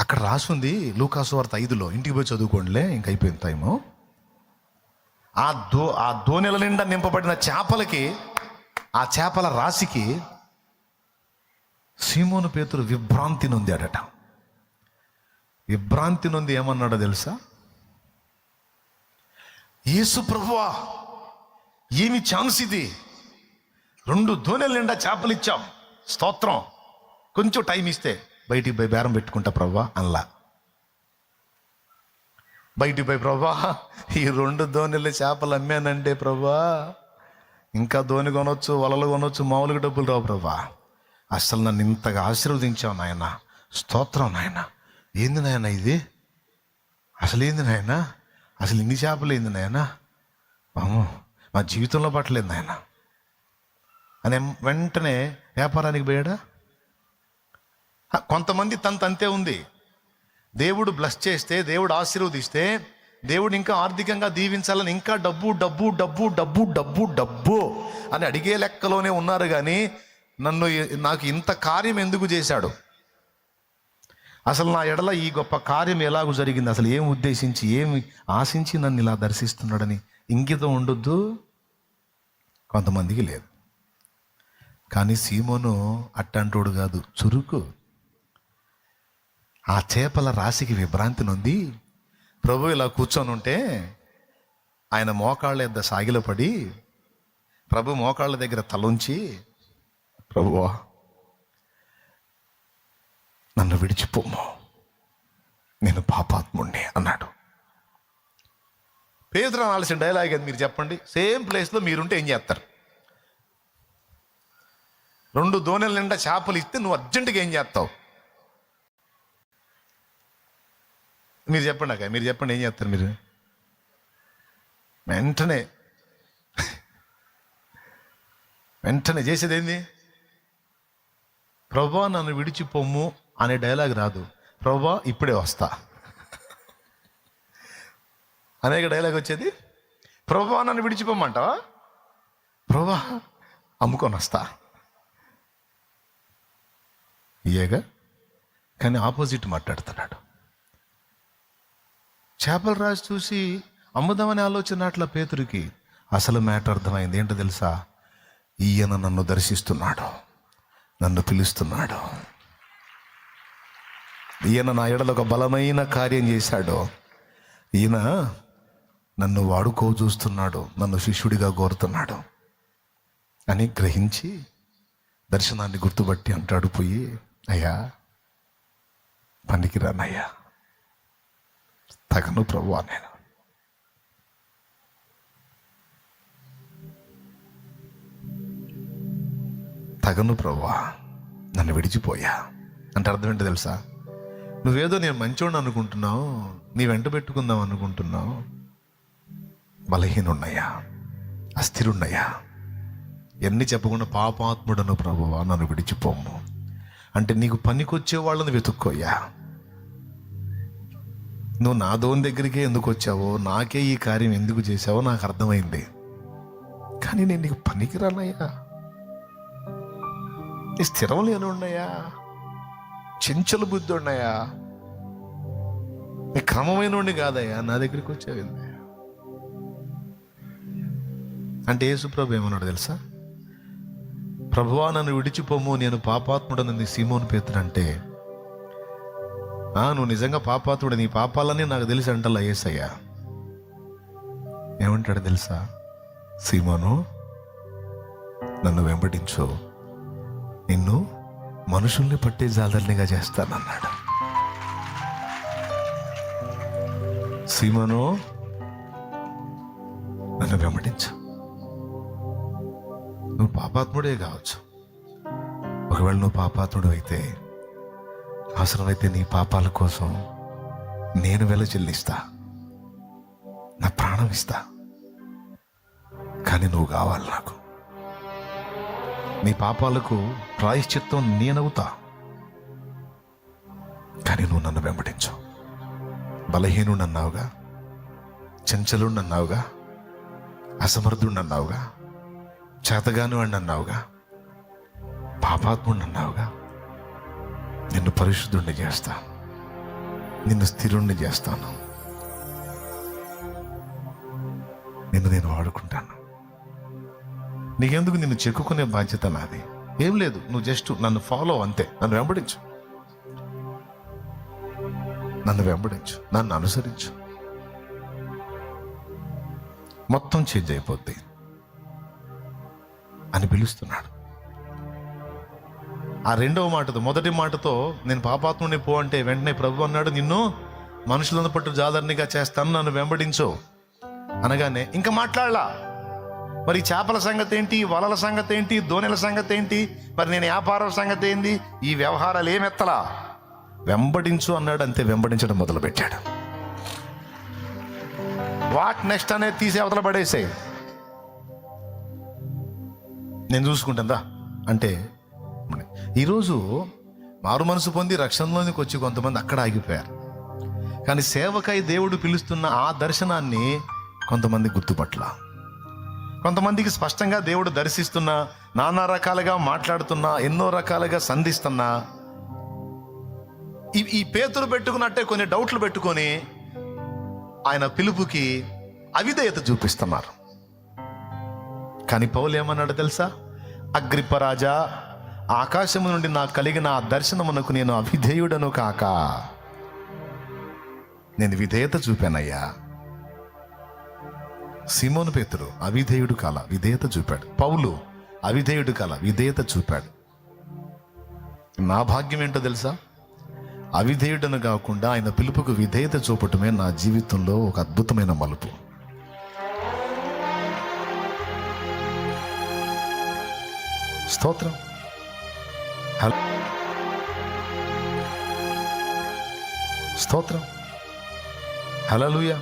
అక్కడ రాసుంది లూకాసు వార్త 5లో, ఇంటికి పోయి చదువుకోండిలే, ఇంక అయిపోయింది టైము. ఆ దోణెల నిండా నింపబడిన చేపలకి, ఆ చేపల రాశికి సీమోను పేతురు విభ్రాంతి నొందాడట. విభ్రాంతి నొంది ఏమన్నాడో తెలుసా? యేసు ప్రభువా, ఏమి ఛాన్స్ ఇది, 2 దోణెల నిండా చేపలు ఇచ్చాం, స్తోత్రం, కొంచెం టైం ఇస్తే బయటికి పోయి బేరం పెట్టుకుంటా ప్రభువా అనలా. బయటికి పోయి ప్రభువా, ఈ 2 దోణెల చేపలు అమ్మానంటే ప్రభువా, ఇంకా దోణి కొనొచ్చు, వలలు కొనొచ్చు, మామూలుగా డబ్బులు రావు ప్రభువా, అసలు నన్ను ఇంతగా ఆశీర్వదించావు నాయన, స్తోత్రం నాయన. ఏంది నాయన ఇది, అసలు ఏంది నాయన, అసలు ఇన్ని చేపలు ఏంది నాయన, మా జీవితంలో పట్టలేదు నాయన అని వెంటనే వ్యాపారానికి పోయాడా? కొంతమంది అంతే ఉంది. దేవుడు బ్లెస్ చేస్తే, దేవుడు ఆశీర్వదిస్తే, దేవుడు ఇంకా ఆర్థికంగా దీవించాలని ఇంకా డబ్బు డబ్బు డబ్బు డబ్బు డబ్బు డబ్బు అని అడిగే లెక్కలోనే ఉన్నారు. కానీ నాకు ఇంత కార్యం ఎందుకు చేశాడు, అసలు నా ఎడల ఈ గొప్ప కార్యం ఎలాగూ జరిగింది, అసలు ఏం ఉద్దేశించి, ఏమి ఆశించి నన్ను ఇలా దర్శిస్తున్నాడని ఇంగితం ఉండొద్దు కొంతమందికి లేదు. కానీ సీమోను అట్టంటోడు కాదు, చురుకు. ఆ చేపల రాశికి విభ్రాంతి నొంది ప్రభు ఇలా కూర్చొని ఉంటే ఆయన మోకాళ్ళ యొద్ద సాగిలపడి, ప్రభు మోకాళ్ళ దగ్గర తలొంచి, ప్రభువా నన్ను విడిచిపోము, నేను పాపాత్ముణ్ణి అన్నాడు. పేతురు అనాల్సిన డైలాగ్ అది. మీరు చెప్పండి, సేమ్ ప్లేస్లో మీరుంటే ఏం చేస్తారు? 2 దోణెల నిండా చేపలు ఇస్తే నువ్వు అర్జెంటుగా ఏం చేస్తావు? మీరు చెప్పండి అక్క, మీరు చెప్పండి, ఏం చేస్తారు మీరు? వెంటనే చేసేది ఏంది? ప్రభువా నన్ను విడిచిపోము అనే డైలాగ్ రాదు. ప్రభువా ఇప్పుడే వస్తా అనేక డైలాగ్ వచ్చేది. ప్రభువా నన్ను విడిచిపోమంటావా? ప్రభువా అమ్ముకొని వస్తా ఇయ్యేగా. కానీ ఆపోజిట్ మాట్లాడుతున్నాడు. చేపల రాజు చూసి అమ్ముదామనే ఆలోచన అట్లా పేతురికి అసలు మ్యాటర్ అర్థమైంది. ఏంటో తెలుసా? ఈయన నన్ను దర్శిస్తున్నాడు, నన్ను పిలుస్తున్నాడు, ఈయన నా ఎడల ఒక బలమైన కార్యం చేశాడు, ఈయన నన్ను వాడుకో చూస్తున్నాడు, నన్ను శిష్యుడిగా కోరుతున్నాడు అని గ్రహించి దర్శనాన్ని గుర్తుపట్టి అంటాడు పోయి, అయ్యా పనికిరానయ్యా, తగను ప్రభువా, నేను తగను ప్రభువా, నన్ను విడిచిపోయా అంటే అర్థం ఏంటో తెలుసా? నువ్వేదో నేను మంచోడిని అనుకుంటున్నావు, నీ వెంట పెట్టుకుందాం అనుకుంటున్నావు, బలహీనున్నయ్యా, అస్థిరున్నయ్యా, ఎన్ని చెప్పకుండా పాపాత్ముడను ప్రభువా నన్ను విడిచిపోము అంటే నీకు పనికొచ్చే వాళ్ళని వెతుక్కోయ్యా. నువ్వు నా దోని దగ్గరికే ఎందుకు వచ్చావో, నాకే ఈ కార్యం ఎందుకు చేసావో నాకు అర్థమైంది. కానీ నేను నీకు పనికిరానయ్యా, నీ స్థిరం లేని ఉన్నాయా, చెంచల బుద్ధి ఉన్నాయా, నీ క్రమమైన ఉండి కాదయ్యా, నా దగ్గరికి వచ్చావింది అంటే యేసుప్రభు ఏమన్నాడు తెలుసా? ప్రభువా నన్ను విడిచిపోము, నేను పాపాత్ముడని సీమోను పేతురు అంటే, నువ్వు నిజంగా పాపాత్ముడు, నీ పాపాలని నాకు తెలిసి అంటలా యేసయ్యా. ఏమంటాడు తెలుసా? సీమోను నన్ను వెంబడించు, నిన్ను మనుషుల్ని పట్టే జాలర్నిగా చేస్తానన్నాడు. సీమోను నన్ను వెంబడించు. నువ్వు పాపాత్ముడే కావచ్చు, ఒకవేళ నువ్వు పాపాత్ముడు అయితే, అవసరమైతే నీ పాపాల కోసం నేను వెల చెల్లిస్తా, నా ప్రాణం ఇస్తా, కానీ నువ్వు కావాలి నాకు. నీ పాపాలకు ప్రాయశ్చిత్తం నేనవుతా, కానీ నువ్వు నన్ను వెంబడించు. బలహీనుడు అన్నావుగా, చంచలుడు అన్నావుగా, అసమర్థుడు అన్నావుగా, చేతగాను అని అన్నావుగా, పాపాత్ముడు అన్నావుగా, నిన్ను పరిశుద్ధుడిని చేస్తా, నిన్ను స్థిరుణ్ణి చేస్తాను, నిన్ను నేను వాడుకుంటాను. నీకెందుకు? నిన్ను చెక్కుకునే బాధ్యత నాది. ఏం లేదు, నువ్వు జస్ట్ నన్ను ఫాలో, అంతే. నన్ను వెంబడించు, నన్ను అనుసరించు, మొత్తం చేంజ్ అయిపోద్ది అని పిలుస్తున్నాడు. ఆ రెండవ మాటతో, మొదటి మాటతో నేను పాపాత్ముని పో అంటే వెంటనే ప్రభు అన్నాడు, నిన్ను మనుషులను పట్టు జాలర్నిగా చేస్తాను, నన్ను వెంబడించు అనగానే ఇంకా మాట్లాడలా. మరి చేపల సంగతి ఏంటి, వలల సంగతి ఏంటి, దోణెల సంగతి ఏంటి, మరి నేను వ్యాపారం సంగతి ఏంది, ఈ వ్యవహారాలు ఏమెత్తలా. వెంబడించు అన్నాడు, అంతే. వెంబడించడం మొదలుపెట్టాడు. వాట్ నెక్స్ట్ అనేది తీసి అవతల పడేసే, నేను చూసుకుంటుందా అంటే. ఈరోజు మారు మనసు పొంది రక్షణలోనికి వచ్చి కొంతమంది అక్కడ ఆగిపోయారు. కానీ సేవకై దేవుడు పిలుస్తున్న ఆ దర్శనాన్ని కొంతమంది గుర్తుపట్ల. కొంతమందికి స్పష్టంగా దేవుడు దర్శిస్తున్నా, నానా రకాలుగా మాట్లాడుతున్నా, ఎన్నో రకాలుగా సంధిస్తున్నా, ఈ పేతురు పెట్టుకున్నట్టే కొన్ని డౌట్లు పెట్టుకొని ఆయన పిలుపుకి అవిధేయత చూపిస్తున్నారు. కానీ పౌలు ఏమన్నాడు తెలుసా? అగ్రిప్ప రాజా, ఆకాశము నుండి నాకు కలిగిన ఆ దర్శనమునకు నేను అవిధేయుడను కాక నేను విధేయత చూపానయ్యా. సీమోను పేతురు అవిధేయుడు కాల, విధేయత చూపాడు. పౌలు అవిధేయుడు కాల, విధేయత చూపాడు. నా భాగ్యం ఏంటో తెలుసా? అవిధేయుడను కాకుండా ఆయన పిలుపుకు విధేయత చూపటమే నా జీవితంలో ఒక అద్భుతమైన మలుపు. స్తోత్రం. స్తోత్రం. హల్లెలూయా.